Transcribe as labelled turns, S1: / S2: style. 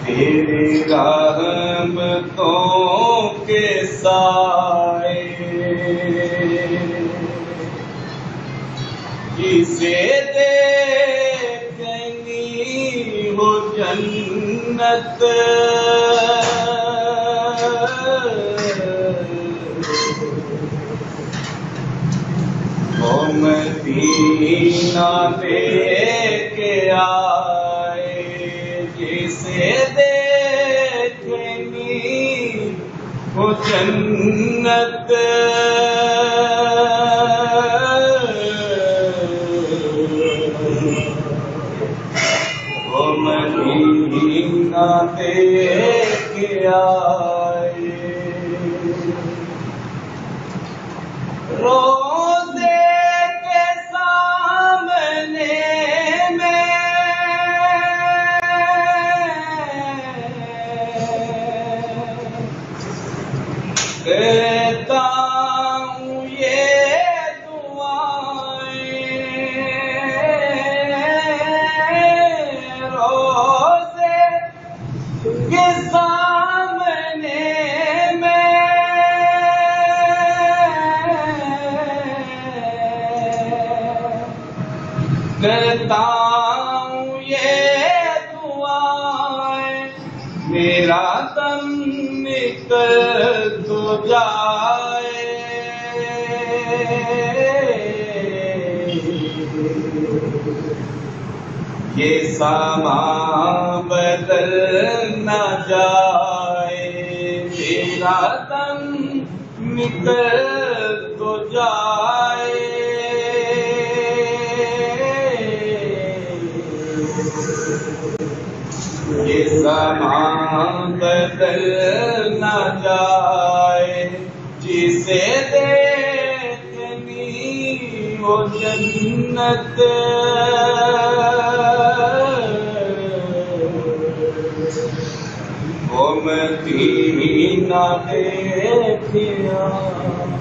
S1: تیری رحمتوں کے سائے جسے دیکھنی ہو جنت وہ مدینہ دیکھ کے آئے جسے دیکھنی ہو جنت وہ مدینہ دیکھ کے آئے روزے کے سامنے میں دیتا ہوں یہ دعائیں روزے کے سامنے میں کرتا ہوں یہ دعائیں میرا دم نکل تو جائے یہ ساما بدل نہ جائے میرا دم نکل تو جائے یہ زمان بدل نہ جائے جسے دیکھنی ہو جنت وہ مدینہ دیکھ کے آئے